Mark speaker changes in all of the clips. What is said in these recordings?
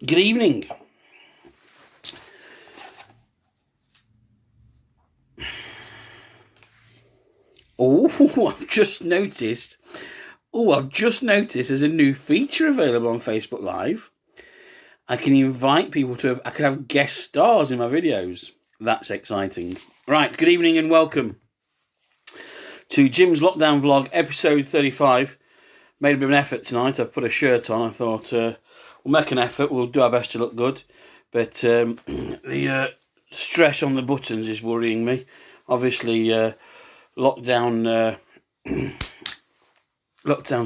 Speaker 1: Good evening. I've just noticed there's a new feature available on Facebook Live. I can invite people I can have guest stars in my videos. That's exciting. Right, good evening and welcome to Jim's Lockdown Vlog, episode 35. Made a bit of an effort tonight. I've put a shirt on. I thought we'll make an effort. We'll do our best to look good. But the stress on the buttons is worrying me. Obviously, lockdown's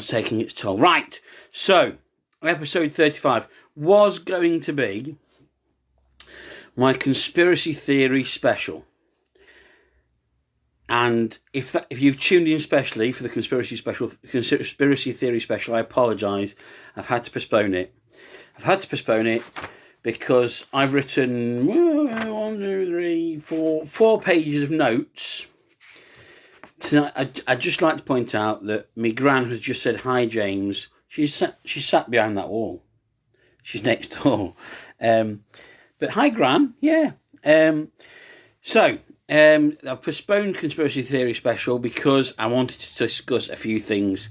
Speaker 1: taking its toll. Right, so episode 35 was going to be my conspiracy theory special. And if you've tuned in specially for the conspiracy theory special, I apologise. I've had to postpone it. Because I've written 4 pages of notes. Tonight, I'd just like to point out that my gran has just said, "Hi, James." She sat behind that wall. She's next door. But hi, Gran. Yeah. I've postponed Conspiracy Theory Special because I wanted to discuss a few things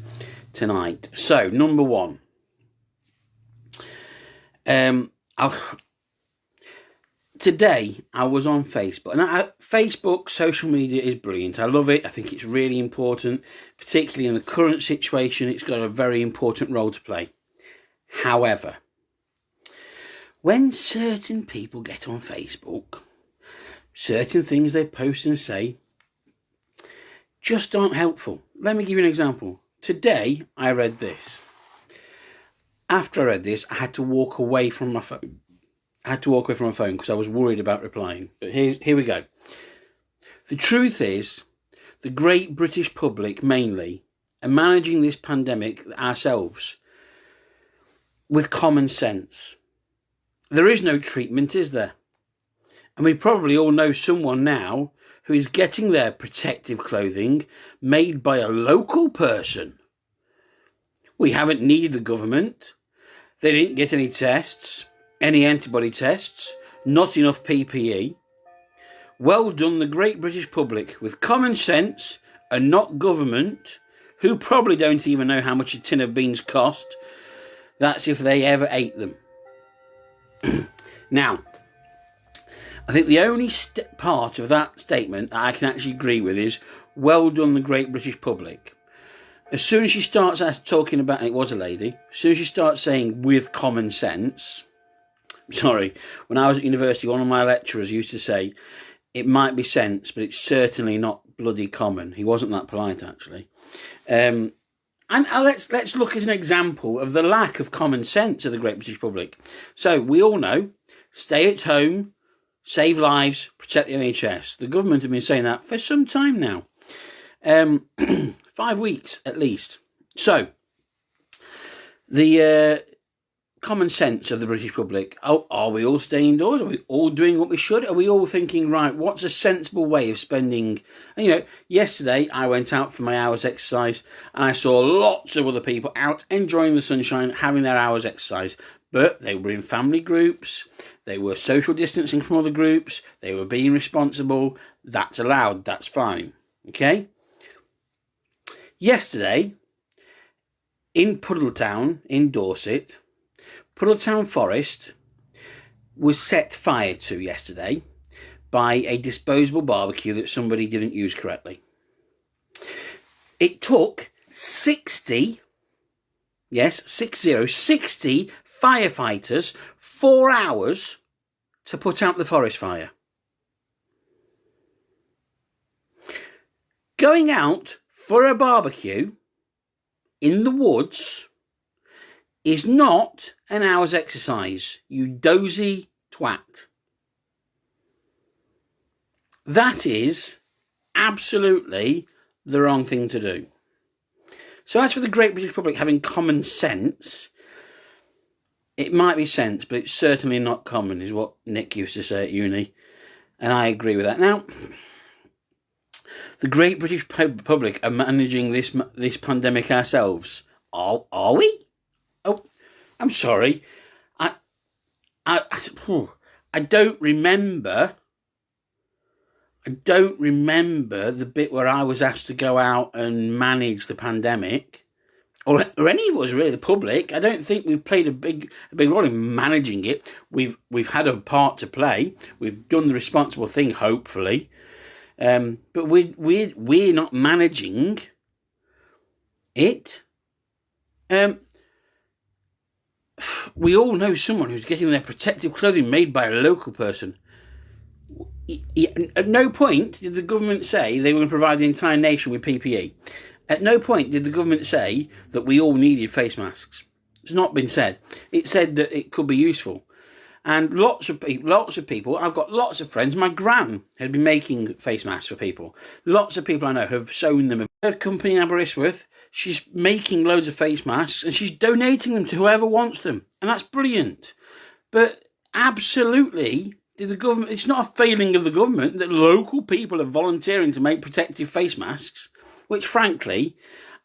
Speaker 1: tonight. So, number one. Today, I was on Facebook. And Facebook, social media is brilliant. I love it. I think it's really important. Particularly in the current situation, it's got a very important role to play. However, when certain people get on Facebook, certain things they post and say just aren't helpful. Let me give you an example. Today, I read this. After I read this, I had to walk away from my phone. Because I was worried about replying. But here we go. The truth is, the great British public mainly are managing this pandemic ourselves with common sense. There is no treatment, is there? And we probably all know someone now who is getting their protective clothing made by a local person. We haven't needed the government. They didn't get any tests, any antibody tests, not enough PPE. Well done, the great British public, with common sense and not government, who probably don't even know how much a tin of beans cost. That's if they ever ate them. Now, I think the only part of that statement that I can actually agree with is, well done, the great British public. As soon as she starts talking about, and it was a lady, as soon as she starts saying with common sense, sorry, when I was at university, one of my lecturers used to say, it might be sense, but it's certainly not bloody common. He wasn't that polite, actually. And let's look at an example of the lack of common sense of the great British public. So we all know, stay at home, save lives, protect the NHS. The government have been saying that for some time now. 5 weeks at least. So, the common sense of the British public. Are we all staying indoors? Are we all doing what we should? Are we all thinking, right, what's a sensible way of spending? And, yesterday I went out for my hour's exercise and I saw lots of other people out enjoying the sunshine, having their hour's exercise. But they were in family groups, they were social distancing from other groups, they were being responsible. That's allowed, that's fine. Okay? Yesterday, in Puddletown, in Dorset, Puddletown Forest was set fire to yesterday by a disposable barbecue that somebody didn't use correctly. It took 60 firefighters 4 hours to put out the forest fire. Going out for a barbecue in the woods is not an hour's exercise, you dozy twat. That is absolutely the wrong thing to do. So as for the great British public having common sense, it might be sense, but it's certainly not common, is what Nick used to say at uni. And I agree with that. Now, the great British public are managing this pandemic ourselves. Are we? Oh, I'm sorry. I don't remember the bit where I was asked to go out and manage the pandemic, or any of us really, the public. I don't think we've played a big role in managing it. We've had a part to play. We've done the responsible thing, hopefully, but we're not managing it. We all know someone who's getting their protective clothing made by a local person. At no point did the government say they were going to provide the entire nation with PPE. At no point did the government say that we all needed face masks. It's not been said. It said that it could be useful. And lots of people, I've got lots of friends. My gran had been making face masks for people. Lots of people I know have sewn them. Her company in Aberystwyth, she's making loads of face masks and she's donating them to whoever wants them. And that's brilliant. But absolutely, did the government, it's not a failing of the government that local people are volunteering to make protective face masks, which frankly,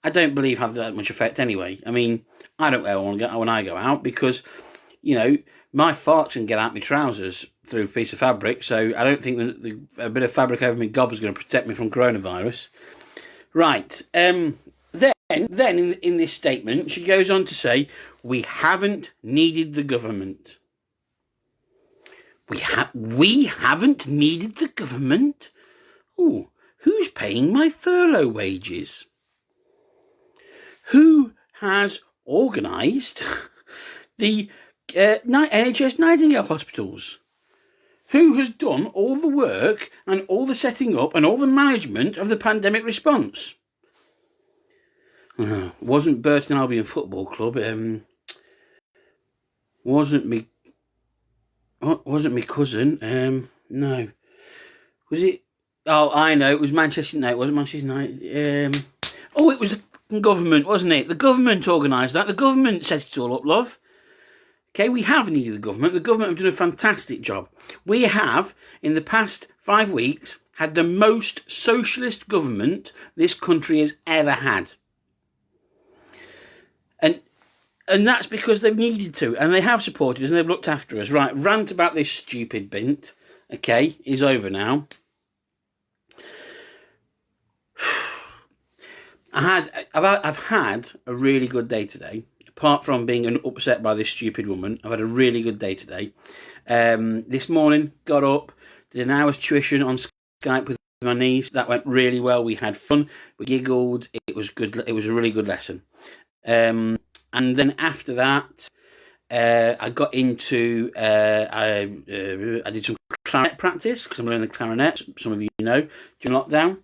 Speaker 1: I don't believe have that much effect anyway. I mean, I don't wear one when I go out because, you know, my farts can get out my trousers through a piece of fabric, so I don't think that a bit of fabric over my gob is going to protect me from coronavirus. Right. Then in this statement, she goes on to say, we haven't needed the government. We haven't needed the government? Oh, who's paying my furlough wages? Who has organised the NHS Nightingale hospitals? Who has done all the work and all the setting up and all the management of the pandemic response? Wasn't Burton Albion Football Club. Wasn't me cousin. No. Was it? Oh, I know. It was Manchester United. Wasn't Manchester United? Oh, it was the government, wasn't it? The government organised that. The government set it all up, love. Okay, we have needed the government. The government have done a fantastic job. We have, in the past 5 weeks, had the most socialist government this country has ever had. And that's because they've needed to, and they have supported us, and they've looked after us. Right, rant about this stupid bint, okay, is over now. I've had a really good day today. Apart from being upset by this stupid woman, I've had a really good day today. This morning, got up, did an hour's tuition on Skype with my niece. That went really well. We had fun. We giggled. It was good. It was a really good lesson. And then after that, I got into, I did some clarinet practice because I'm learning the clarinet. Some of you know during lockdown.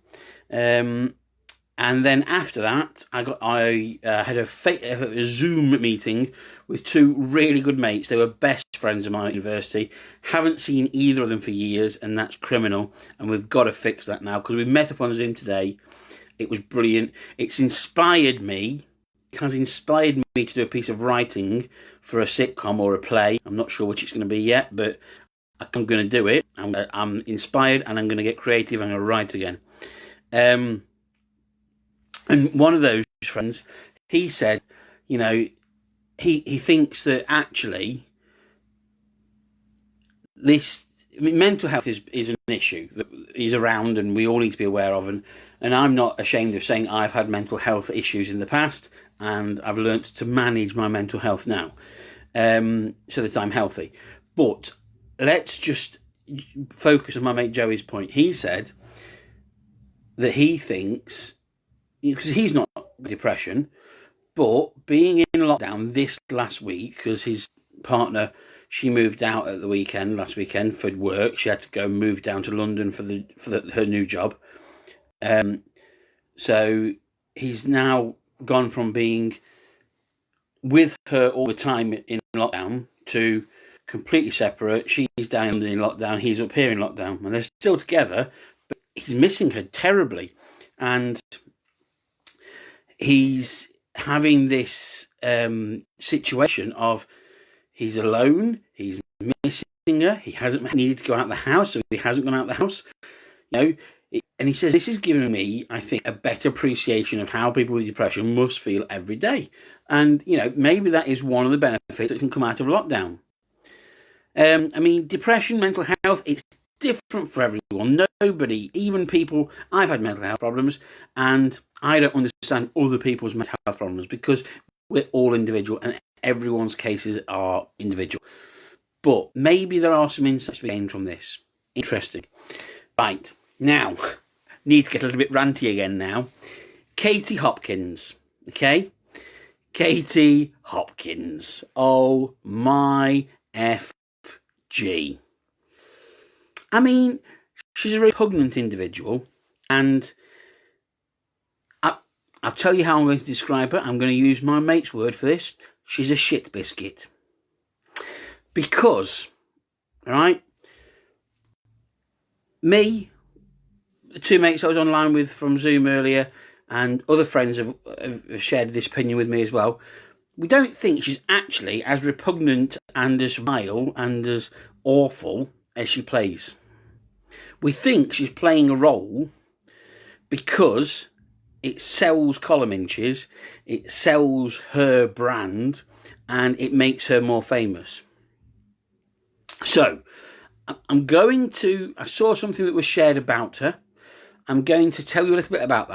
Speaker 1: And then after that, I had a Zoom meeting with two really good mates. They were best friends of mine at university. Haven't seen either of them for years, and that's criminal. And we've got to fix that now because we met up on Zoom today. It was brilliant. It has inspired me to do a piece of writing for a sitcom or a play. I'm not sure which it's going to be yet, but I'm going to do it. I'm inspired, and I'm going to get creative. I'm going to write again. And one of those friends, he said, you know, he thinks that actually mental health is an issue that is around and we all need to be aware of. And I'm not ashamed of saying I've had mental health issues in the past and I've learnt to manage my mental health now so that I'm healthy. But let's just focus on my mate Joey's point. He said that he thinks, because he's not depression, but being in lockdown this last week, because his partner, she moved out at the weekend, last weekend for work. She had to go move down to London for her new job. So he's now gone from being with her all the time in lockdown to completely separate. She's down in lockdown, he's up here in lockdown, and they're still together, but he's missing her terribly. And he's having this situation of he's alone, he's missing her, he hasn't needed to go out of the house, so he hasn't gone out of the house. You know, and he says, this is giving me, I think, a better appreciation of how people with depression must feel every day. And, you know, maybe that is one of the benefits that can come out of lockdown. I mean, depression, mental health, it's different for everyone. Nobody, even people, I've had mental health problems, and I don't understand other people's mental health problems because we're all individual and everyone's cases are individual. But maybe there are some insights to be gained from this. Interesting. Right, now, need to get a little bit ranty again now. Katie Hopkins, okay? Katie Hopkins. Oh my FG. I mean, she's a repugnant individual, and I'll tell you how I'm going to describe her. I'm going to use my mate's word for this. She's a shit biscuit. Because, right, me, the two mates I was online with from Zoom earlier, and other friends have shared this opinion with me as well. We don't think she's actually as repugnant and as vile and as awful as she plays. We think she's playing a role because it sells column inches, it sells her brand, and it makes her more famous. So, I saw something that was shared about her. I'm going to tell you a little bit about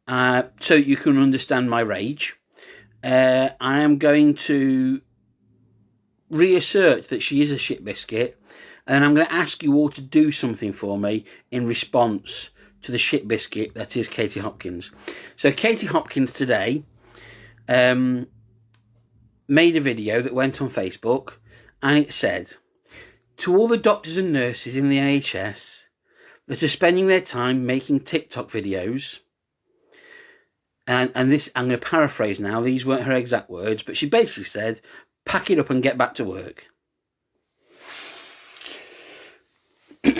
Speaker 1: that, so you can understand my rage. I am going to reassert that she is a shit biscuit, and I'm going to ask you all to do something for me in response to the shit biscuit that is Katie Hopkins. So Katie Hopkins today made a video that went on Facebook, and it said, to all the doctors and nurses in the NHS that are spending their time making TikTok videos, and this, I'm going to paraphrase now, these weren't her exact words, but she basically said, pack it up and get back to work.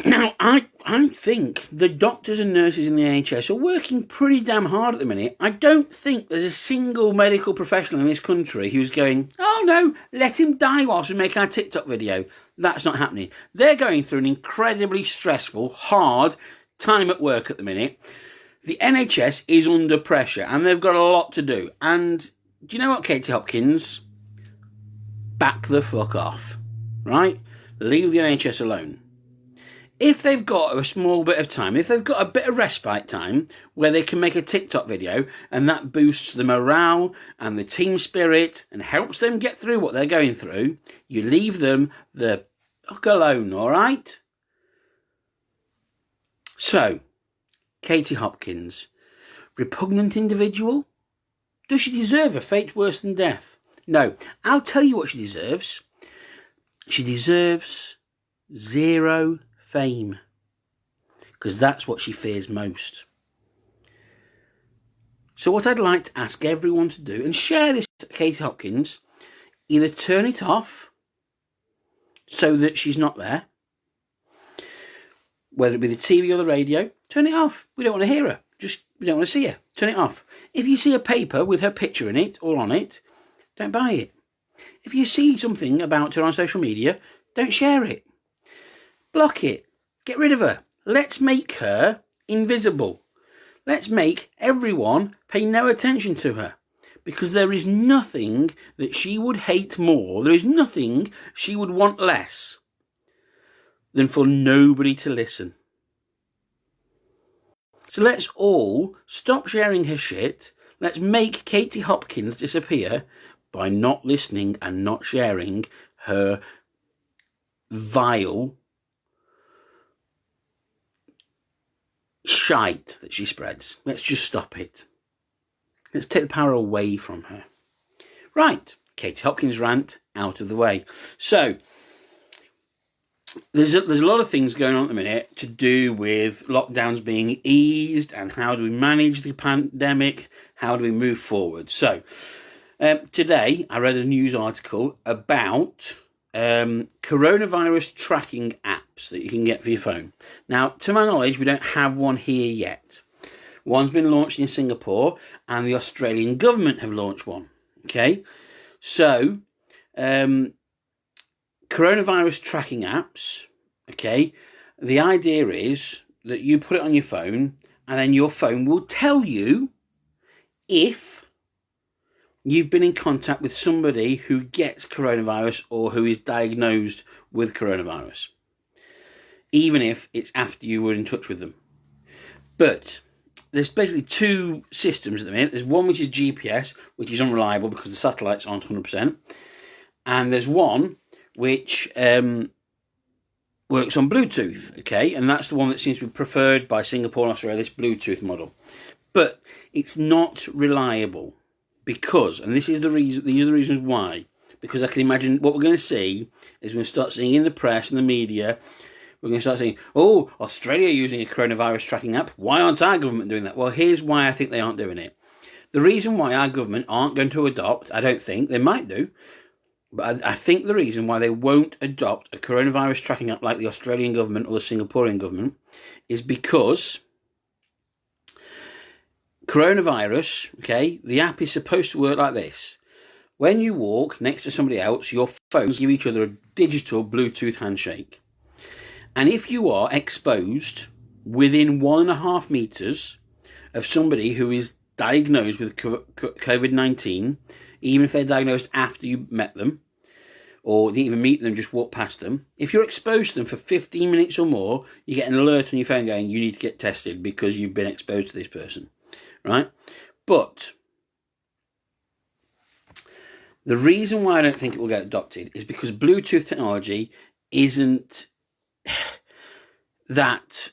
Speaker 1: Now, I think the doctors and nurses in the NHS are working pretty damn hard at the minute. I don't think there's a single medical professional in this country who's going, oh no, let him die whilst we make our TikTok video. That's not happening. They're going through an incredibly stressful, hard time at work at the minute. The NHS is under pressure and they've got a lot to do. And do you know what, Katie Hopkins? Back the fuck off, right? Leave the NHS alone. If they've got a small bit of time, if they've got a bit of respite time where they can make a TikTok video and that boosts the morale and the team spirit and helps them get through what they're going through, you leave them the fuck alone, all right? So, Katie Hopkins, repugnant individual? Does she deserve a fate worse than death? No, I'll tell you what she deserves. She deserves zero fame, because that's what she fears most. So what I'd like to ask everyone to do, and share this to Katie Hopkins, either turn it off so that she's not there, whether it be the TV or the radio, turn it off. We don't want to hear her. We don't want to see her. Turn it off. If you see a paper with her picture in it or on it, don't buy it. If you see something about her on social media, don't share it. Block it. Get rid of her. Let's make her invisible. Let's make everyone pay no attention to her. Because there is nothing that she would hate more, there is nothing she would want less than for nobody to listen. So let's all stop sharing her shit. Let's make Katie Hopkins disappear by not listening and not sharing her vile shite that she spreads. Let's just stop it. Let's take the power away from her. Right, Katie Hopkins rant out of the way. So, there's a lot of things going on at the minute to do with lockdowns being eased and how do we manage the pandemic, how do we move forward. So, today I read a news article about coronavirus tracking apps that you can get for your phone. Now, to my knowledge, we don't have one here yet. One's been launched in Singapore and the Australian government have launched one. Okay, so coronavirus tracking apps, okay, the idea is that you put it on your phone and then your phone will tell you if you've been in contact with somebody who gets coronavirus or who is diagnosed with coronavirus, even if it's after you were in touch with them. But there's basically two systems at the minute. There's one which is GPS, which is unreliable because the satellites aren't 100%. And there's one which works on Bluetooth, okay? And that's the one that seems to be preferred by Singapore and Australia, this Bluetooth model. But it's not reliable because, and this is the reason, these are the reasons why, because I can imagine what we're going to see is we're going to start seeing in the press and the media, we're going to start saying, oh, Australia using a coronavirus tracking app. Why aren't our government doing that? Well, here's why I think they aren't doing it. The reason why our government aren't going to adopt, I don't think, they might do, but I think the reason why they won't adopt a coronavirus tracking app like the Australian government or the Singaporean government is because coronavirus, okay, the app is supposed to work like this. When you walk next to somebody else, your phones give each other a digital Bluetooth handshake. And if you are exposed within 1.5 meters of somebody who is diagnosed with COVID-19, even if they're diagnosed after you met them, or didn't even meet them, just walk past them, if you're exposed to them for 15 minutes or more, you get an alert on your phone going, you need to get tested because you've been exposed to this person, right? But the reason why I don't think it will get adopted is because Bluetooth technology isn't that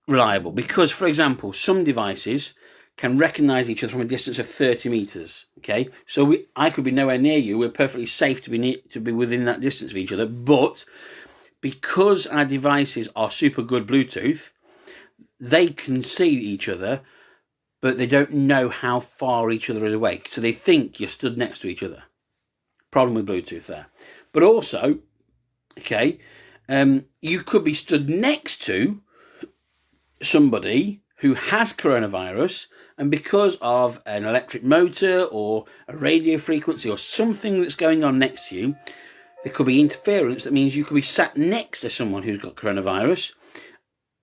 Speaker 1: reliable. Because, for example, some devices can recognise each other from a distance of 30 metres, okay? So I could be nowhere near you. We're perfectly safe to be within that distance of each other. But because our devices are super good Bluetooth, they can see each other, but they don't know how far each other is away. So they think you're stood next to each other. Problem with Bluetooth there. But also, okay, you could be stood next to somebody who has coronavirus, and because of an electric motor or a radio frequency or something that's going on next to you, there could be interference that means you could be sat next to someone who's got coronavirus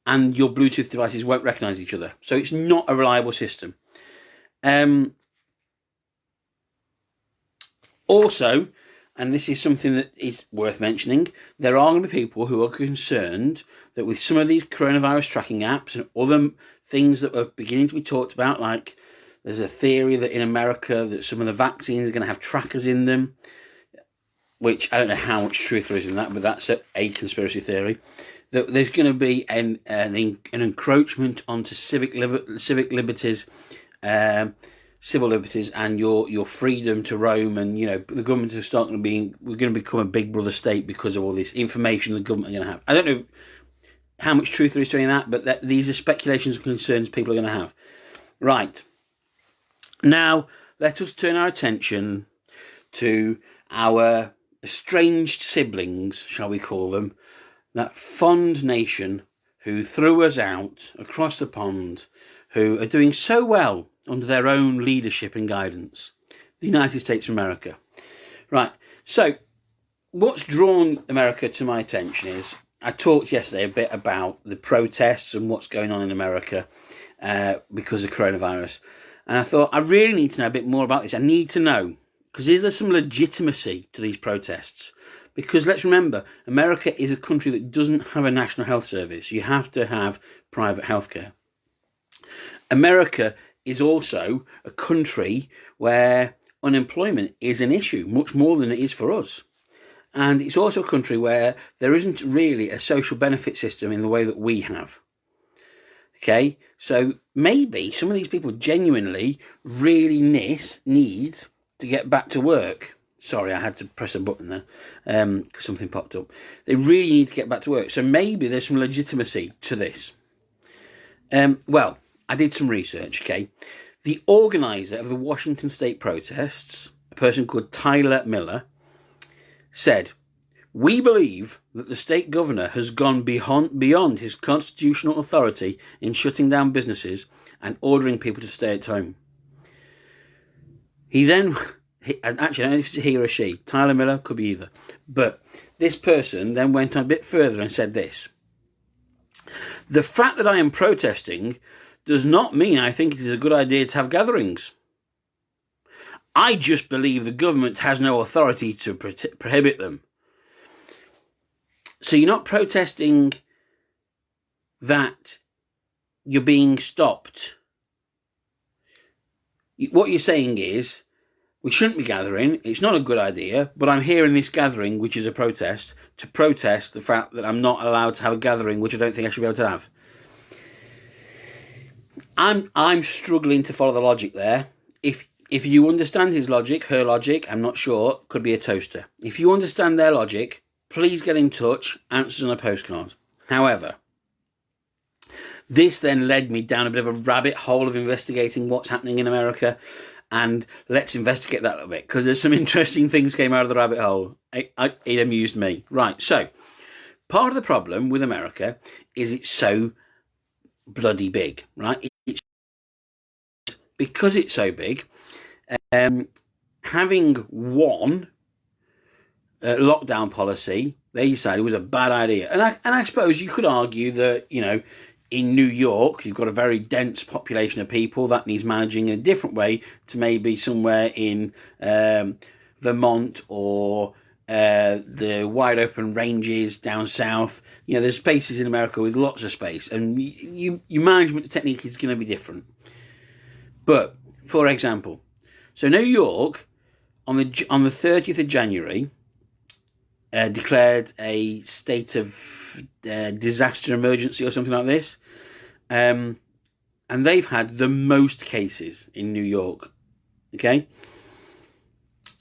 Speaker 1: and your Bluetooth devices won't recognise each other. So it's not a reliable system. Also, and this is something that is worth mentioning, there are going to be people who are concerned that with some of these coronavirus tracking apps and other things that are beginning to be talked about, like there's a theory that in America that some of the vaccines are going to have trackers in them, which I don't know how much truth there is in that, but that's a conspiracy theory, that there's going to be an encroachment onto civic liberties, civil liberties, and your freedom to roam, and the government is we're going to become a big brother state because of all this information the government are going to have. I don't know how much truth there is to that, but these are speculations and concerns people are going to have. Right. Now, let us turn our attention to our estranged siblings, shall we call them, that fond nation who threw us out across the pond, who are doing so well under their own leadership and guidance, the United States of America. Right, so what's drawn America to my attention is, I talked yesterday a bit about the protests and what's going on in America because of coronavirus. And I thought, I really need to know a bit more about this. I need to know, because is there some legitimacy to these protests? Because let's remember, America is a country that doesn't have a national health service. You have to have private healthcare. America is also a country where unemployment is an issue, much more than it is for us. And it's also a country where there isn't really a social benefit system in the way that we have. Okay, so maybe some of these people genuinely really need to get back to work. Sorry, I had to press a button there because something popped up. They really need to get back to work. So maybe there's some legitimacy to this. Well, I did some research, okay. The organiser of the Washington State protests, a person called Tyler Miller, said, "We believe that the state governor has gone beyond his constitutional authority in shutting down businesses and ordering people to stay at home." He then, actually, I don't know if it's he or she, Tyler Miller, could be either, but this person then went on a bit further and said this: "The fact that I am protesting does not mean I think it is a good idea to have gatherings. I just believe the government has no authority to prohibit them. So you're not protesting that you're being stopped. What you're saying is, we shouldn't be gathering, it's not a good idea, but I'm here in this gathering, which is a protest, to protest the fact that I'm not allowed to have a gathering, which I don't think I should be able to have. I'm struggling to follow the logic there. If you understand his logic, her logic, I'm not sure, could be a toaster. If you understand their logic, please get in touch, answers on a postcard. However, this then led me down a bit of a rabbit hole of investigating what's happening in America, and let's investigate that a little bit, because there's some interesting things came out of the rabbit hole. It amused me. Right, so, part of the problem with America is it's so bloody big, right? Because it's so big, having one lockdown policy, they decided was a bad idea. And I suppose you could argue that, you know, in New York, you've got a very dense population of people that needs managing in a different way to maybe somewhere in Vermont or the wide open ranges down south. You know, there's spaces in America with lots of space, and your management technique is going to be different. But, for example, so New York, on the 30th of January, declared a state of disaster emergency or something like this. And they've had the most cases in New York. Okay?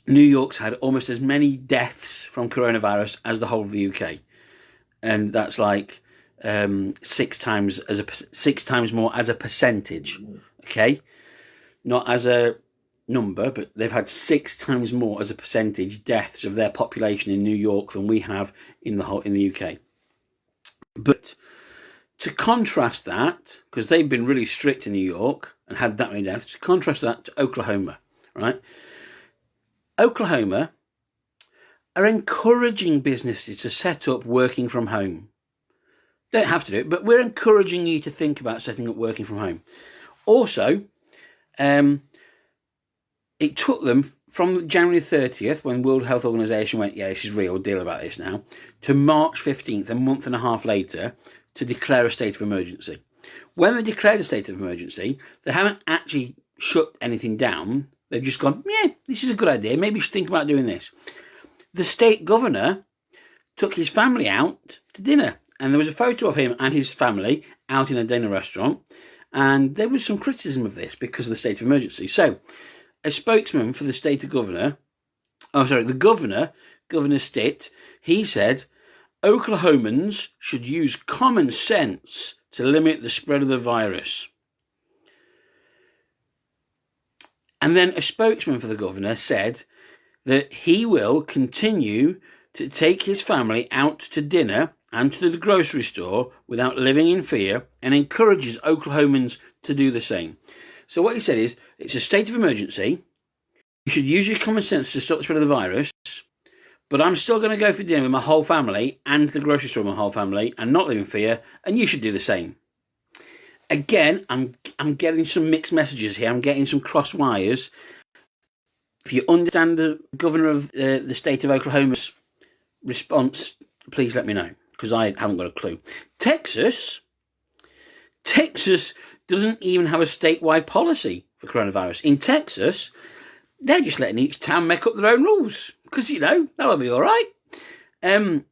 Speaker 1: New York's had almost as many deaths from coronavirus as the whole of the UK. And that's like 6 times more as a percentage. Okay? Not as a number, but they've had 6 times more as a percentage deaths of their population in New York than we have in the UK. But to contrast that, because they've been really strict in New York and had that many deaths, to contrast that to Oklahoma, right? Oklahoma are encouraging businesses to set up working from home. Don't have to do it, but we're encouraging you to think about setting up working from home. Also, it took them from January 30th, when World Health Organization went, yeah, this is real, deal about this now, to March 15th, a month and a half later, to declare a state of emergency. When they declared a state of emergency, they haven't actually shut anything down. They've just gone, yeah, this is a good idea. Maybe you should think about doing this. The state governor took his family out to dinner, and there was a photo of him and his family out in a dinner restaurant, and there was some criticism of this because of the state of emergency. So, a spokesman for the state governor, the governor, Governor Stitt, he said, Oklahomans should use common sense to limit the spread of the virus. And then a spokesman for the governor said that he will continue to take his family out to dinner and to the grocery store without living in fear, and encourages Oklahomans to do the same. So what he said is, it's a state of emergency. You should use your common sense to stop the spread of the virus, but I'm still going to go for dinner with my whole family and the grocery store with my whole family and not live in fear, and you should do the same. Again, I'm getting some mixed messages here. I'm getting some cross wires. If you understand the governor of the state of Oklahoma's response, please let me know, because I haven't got a clue. Texas doesn't even have a statewide policy for coronavirus. In Texas, they're just letting each town make up their own rules, because, you know, that'll be all right. And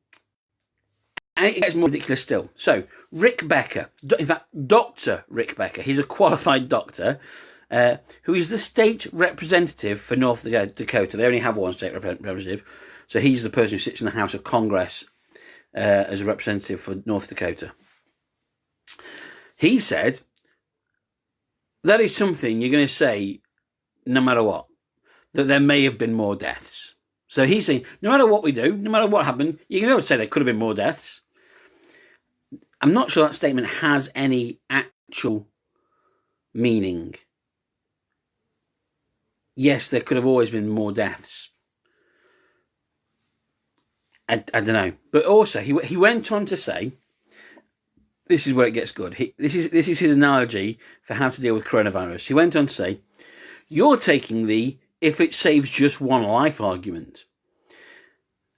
Speaker 1: it gets more ridiculous still. So, Rick Becker, in fact, Dr. Rick Becker, he's a qualified doctor, who is the state representative for North Dakota. They only have one state representative. So he's the person who sits in the House of Congress as a representative for North Dakota. He said, that is something you're going to say no matter what, that there may have been more deaths. So he's saying, no matter what we do, no matter what happened, you can never say there could have been more deaths. I'm not sure that statement has any actual meaning. Yes, there could have always been more deaths. I don't know. But also, he went on to say, this is where it gets good. This is his analogy for how to deal with coronavirus. He went on to say, you're taking the if it saves just one life argument.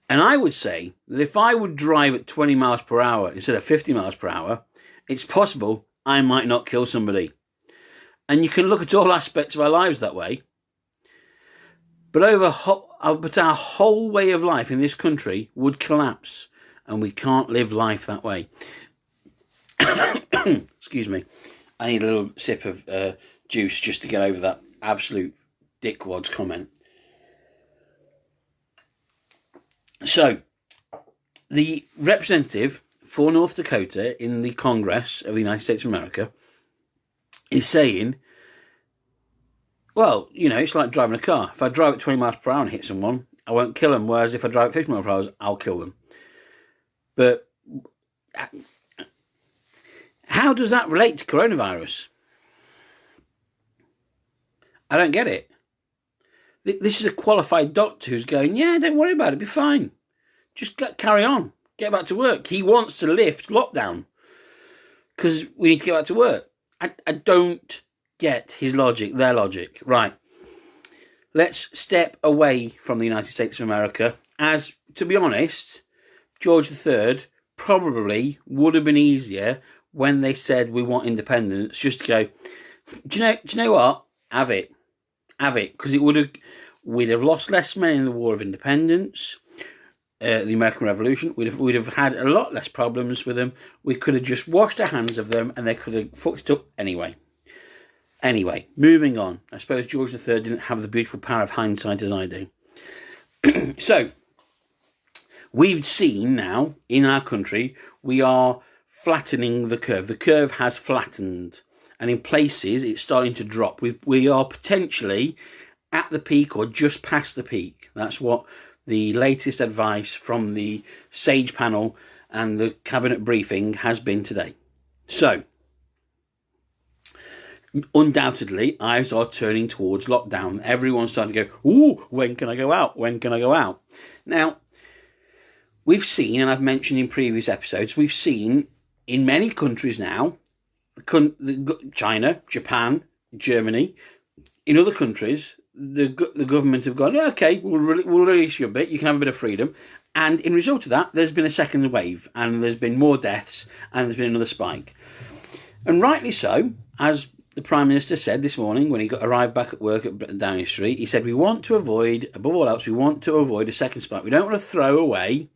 Speaker 1: And I would say that if I would drive at 20 miles per hour instead of 50 miles per hour, it's possible I might not kill somebody. And you can look at all aspects of our lives that way. But our whole way of life in this country would collapse, and we can't live life that way. Excuse me. I need a little sip of juice just to get over that absolute dickwad's comment. So, the representative for North Dakota in the Congress of the United States of America is saying, well, you know, it's like driving a car. If I drive at 20 miles per hour and hit someone, I won't kill them. Whereas if I drive at 50 miles per hour, I'll kill them. But how does that relate to coronavirus? I don't get it. This is a qualified doctor who's going, yeah, don't worry about it, be fine. Just carry on. Get back to work. He wants to lift lockdown because we need to get back to work. I don't get his logic, their logic. Right. Let's step away from the United States of America. As, to be honest, George III probably would have been easier when they said we want independence, just to go, do you know what? Have it. Because we'd have lost less men in the War of Independence, the American Revolution. We'd have had a lot less problems with them. We could have just washed our hands of them, and they could have fucked it up anyway. Anyway, moving on. I suppose George III didn't have the beautiful power of hindsight as I do. So, we've seen now, in our country, we are flattening the curve. The curve has flattened. And in places, it's starting to drop. We are potentially at the peak or just past the peak. That's what the latest advice from the SAGE panel and the cabinet briefing has been today. So, undoubtedly, eyes are turning towards lockdown. Everyone's starting to go, ooh, when can I go out? When can I go out? Now, we've seen, and I've mentioned in previous episodes, we've seen in many countries now, China, Japan, Germany, in other countries, the government have gone, yeah, okay, we'll release you a bit, you can have a bit of freedom. And in result of that, there's been a second wave, and there's been more deaths, and there's been another spike. And rightly so, as the Prime Minister said this morning when he arrived back at work at Downing Street, he said, we want to avoid, above all else, we want to avoid a second spike. We don't want to throw away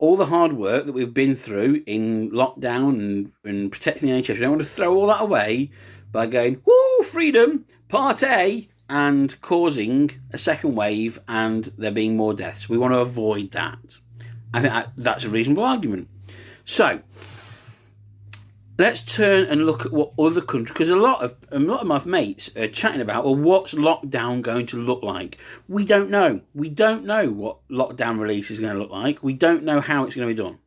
Speaker 1: all the hard work that we've been through in lockdown and protecting the NHS. We don't want to throw all that away by going, woo, freedom, part A, and causing a second wave and there being more deaths. We want to avoid that. I think that's a reasonable argument. So, let's turn and look at what other countries, because a lot of my mates are chatting about, well, what's lockdown going to look like? We don't know. We don't know what lockdown release is going to look like. We don't know how it's going to be done.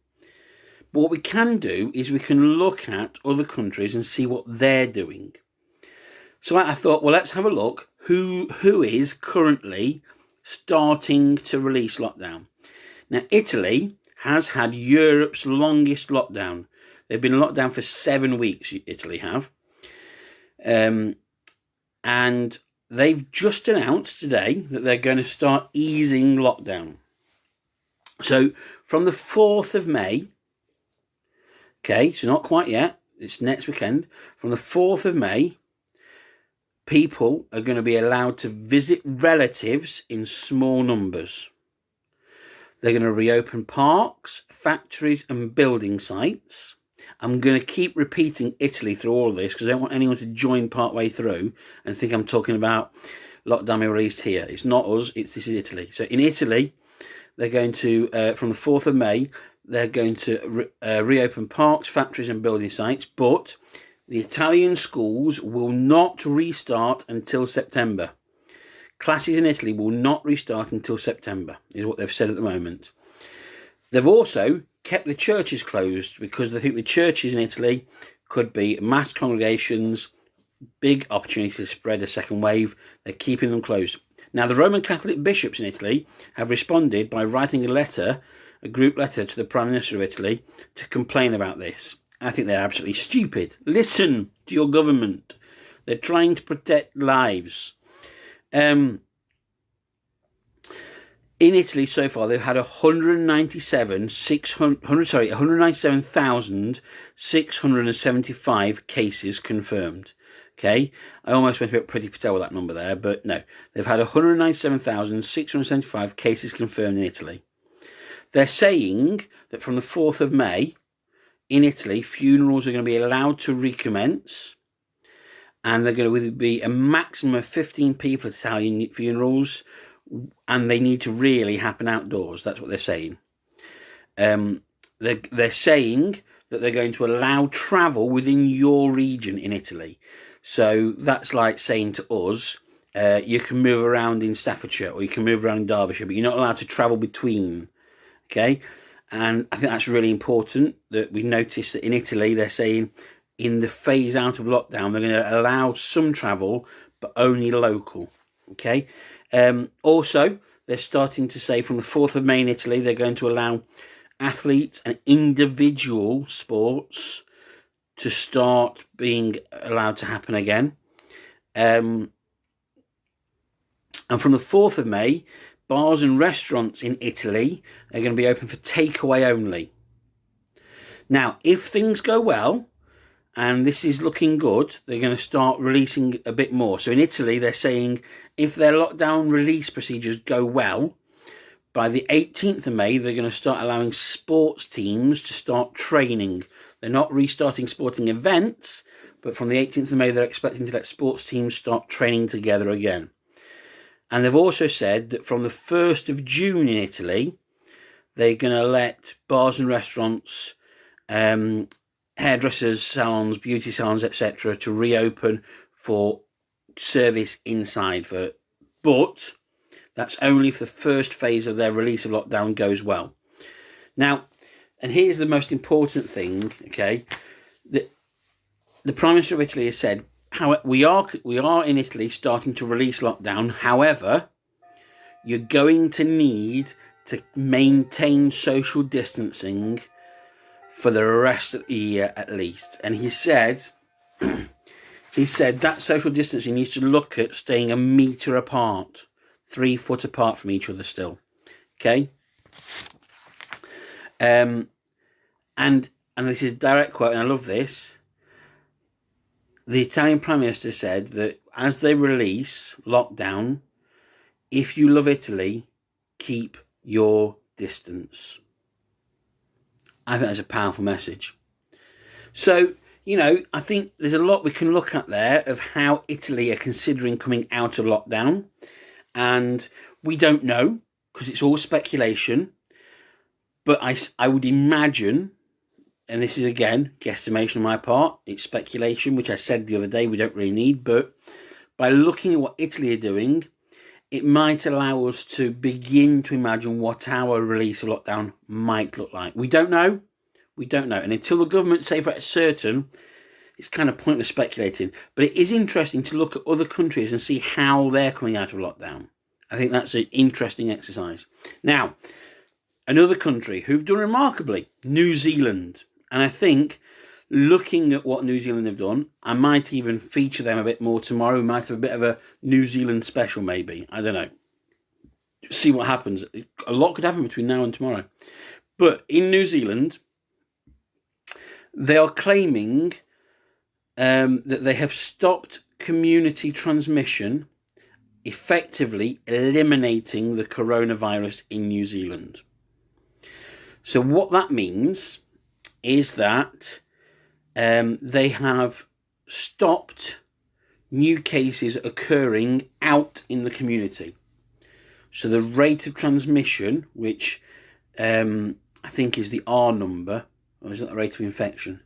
Speaker 1: But what we can do is we can look at other countries and see what they're doing. So I thought, well, let's have a look who is currently starting to release lockdown. Now, Italy has had Europe's longest lockdown. They've been locked down for 7 weeks, Italy have. And they've just announced today that they're going to start easing lockdown. So from the 4th of May, okay, so not quite yet, it's next weekend. From the 4th of May, people are going to be allowed to visit relatives in small numbers. They're going to reopen parks, factories and building sites. I'm going to keep repeating Italy through all of this because I don't want anyone to join partway through and think I'm talking about lockdown being released here. It's not us, this is Italy. So in Italy, they're going to, from the 4th of May, they're going to reopen parks, factories and building sites, but the Italian schools will not restart until September. Classes in Italy will not restart until September, is what they've said at the moment. They've also kept the churches closed because they think the churches in Italy could be mass congregations, big opportunity to spread a second wave. They're keeping them closed. Now, the Roman Catholic bishops in Italy have responded by writing a group letter to the Prime Minister of Italy to complain about this. I think they're absolutely stupid. Listen to your government. They're trying to protect lives. In Italy so far, they've had 197,675 cases confirmed. Okay, I almost went a bit Priti Patel with that number there, but no. They've had 197,675 cases confirmed in Italy. They're saying that from the 4th of May, in Italy, funerals are going to be allowed to recommence, and they're going to be a maximum of 15 people at Italian funerals, and they need to really happen outdoors. That's what they're saying. They're saying that they're going to allow travel within your region in Italy. So that's like saying to us, you can move around in Staffordshire or you can move around in Derbyshire, but you're not allowed to travel between. Okay? And I think that's really important that we notice that in Italy, they're saying in the phase out of lockdown, they're going to allow some travel, but only local. Okay? Also, they're starting to say from the 4th of May in Italy, they're going to allow athletes and individual sports to start being allowed to happen again. And from the 4th of May, bars and restaurants in Italy are going to be open for takeaway only. Now, if things go well, and this is looking good, they're going to start releasing a bit more. So in Italy, they're saying if their lockdown release procedures go well, by the 18th of May, they're going to start allowing sports teams to start training. They're not restarting sporting events, but from the 18th of May, they're expecting to let sports teams start training together again. And they've also said that from the 1st of June in Italy, they're going to let bars and restaurants, hairdressers, salons, beauty salons, etc., to reopen for service inside. But that's only if the first phase of their release of lockdown goes well. Now, and here's the most important thing, okay? The Prime Minister of Italy has said, we are in Italy starting to release lockdown. However, you're going to need to maintain social distancing for the rest of the year at least. And he said that social distancing needs to look at staying 1 metre apart, 3 foot apart from each other still. Okay? And this is a direct quote, and I love this. The Italian Prime Minister said that as they release lockdown, if you love Italy, keep your distance. I think that's a powerful message. So, I think there's a lot we can look at there of how Italy are considering coming out of lockdown. And we don't know, because it's all speculation. But I would imagine, and this is again, guesstimation on my part, it's speculation, which I said the other day we don't really need. But by looking at what Italy are doing, it might allow us to begin to imagine what our release of lockdown might look like. We don't know. And until the government say for certain, it's kind of pointless speculating. But it is interesting to look at other countries and see how they're coming out of lockdown. I think that's an interesting exercise. Now, another country who've done remarkably, New Zealand. And I think looking at what New Zealand have done, I might even feature them a bit more tomorrow. We might have a bit of a New Zealand special maybe. I don't know. See what happens. A lot could happen between now and tomorrow. But in New Zealand, they are claiming that they have stopped community transmission, effectively eliminating the coronavirus in New Zealand. So what that means is that they have stopped new cases occurring out in the community. So the rate of transmission, which I think is the R number, or is that the rate of infection?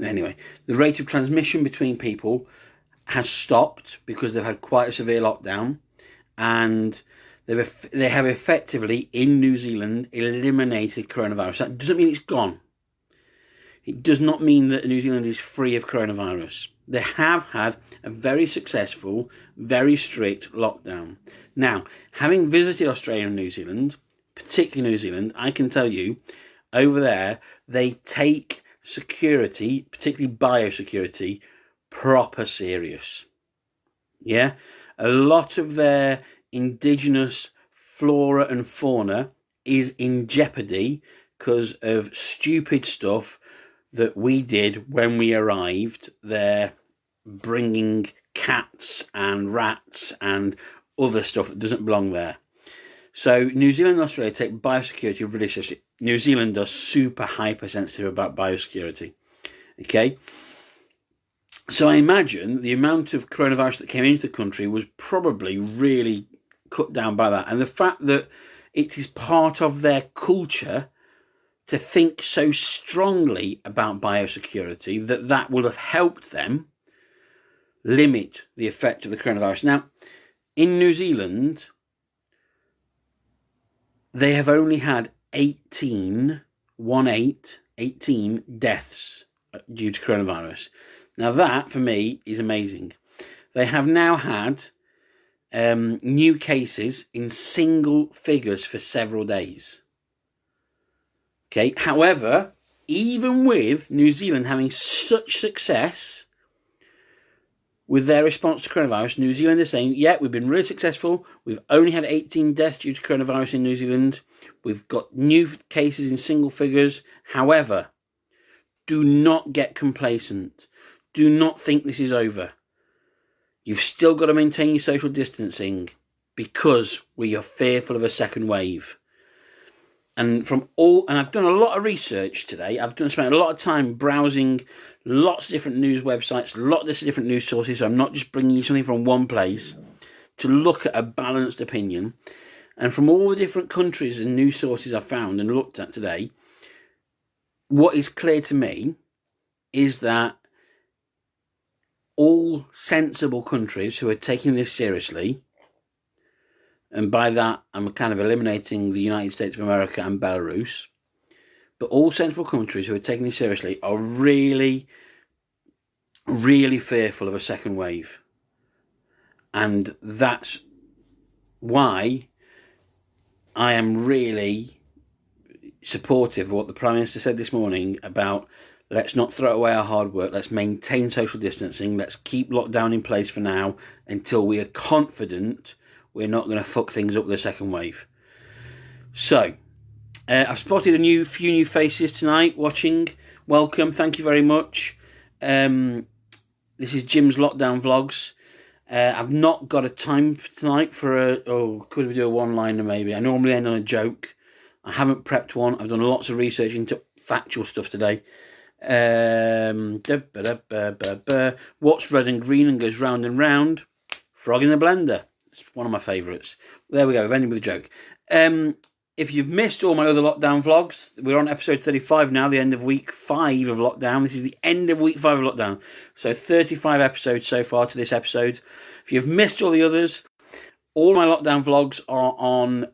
Speaker 1: Anyway, the rate of transmission between people has stopped because they've had quite a severe lockdown, and they have effectively, in New Zealand, eliminated coronavirus. That doesn't mean it's gone. It does not mean that New Zealand is free of coronavirus. They have had a very successful, very strict lockdown. Now, having visited Australia and New Zealand, particularly New Zealand, I can tell you, over there, they take security, particularly biosecurity, proper serious. Yeah? A lot of their indigenous flora and fauna is in jeopardy because of stupid stuff that we did when we arrived there, bringing cats and rats and other stuff that doesn't belong there. So New Zealand and Australia take biosecurity really seriously. New Zealand are super hypersensitive about biosecurity. Okay? So I imagine the amount of coronavirus that came into the country was probably really cut down by that. And the fact that it is part of their culture to think so strongly about biosecurity that will have helped them limit the effect of the coronavirus. Now, in New Zealand, they have only had 18 deaths due to coronavirus. Now that, for me, is amazing. They have now had new cases in single figures for several days. Okay. However, even with New Zealand having such success with their response to coronavirus, New Zealand is saying, yeah, we've been really successful. We've only had 18 deaths due to coronavirus in New Zealand. We've got new cases in single figures. However, do not get complacent. Do not think this is over. You've still got to maintain your social distancing because we are fearful of a second wave. And I've done a lot of research today. Spent a lot of time browsing lots of different news websites, lots of different news sources. So I'm not just bringing you something from one place to look at a balanced opinion. And from all the different countries and news sources I've found and looked at today, what is clear to me is that all sensible countries who are taking this seriously, and by that I'm kind of eliminating the United States of America and Belarus, but all sensible countries who are taking this seriously are really, really fearful of a second wave. And that's why I am really supportive of what the Prime Minister said this morning about let's not throw away our hard work, let's maintain social distancing, let's keep lockdown in place for now until we are confident we're not going to fuck things up with a second wave. So, I've spotted a few new faces tonight watching. Welcome, thank you very much. This is Jim's Lockdown Vlogs. I've not got a time for tonight for could we do a one-liner maybe? I normally end on a joke. I haven't prepped one. I've done lots of research into factual stuff today. What's red and green and goes round and round? Frog in the blender. It's one of my favourites. There we go, I've ended with a joke. If you've missed all my other lockdown vlogs, we're on episode 35 now, the end of week 5 of lockdown. This is the end of week 5 of lockdown. So 35 episodes so far to this episode. If you've missed all the others, all my lockdown vlogs are on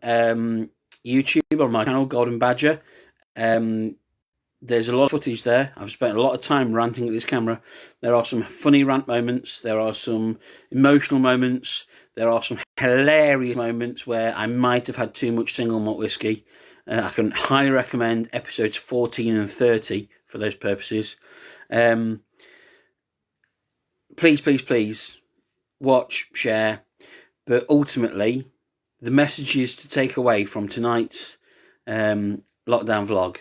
Speaker 1: YouTube, on my channel, Golden Badger. There's a lot of footage there. I've spent a lot of time ranting at this camera. There are some funny rant moments. There are some emotional moments. There are some hilarious moments where I might have had too much single malt whiskey. I can highly recommend episodes 14 and 30 for those purposes. Please watch, share. But ultimately, the messages to take away from tonight's lockdown vlog.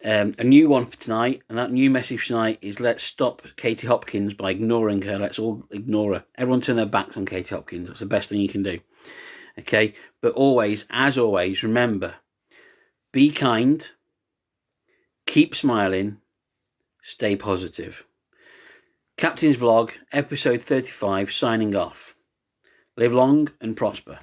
Speaker 1: A new one for tonight, and that new message tonight is let's stop Katie Hopkins by ignoring her. Let's all ignore her. Everyone turn their backs on Katie Hopkins. That's the best thing you can do. Okay? But always, as always, remember, be kind, keep smiling, stay positive. Captain's Vlog, episode 35, signing off. Live long and prosper.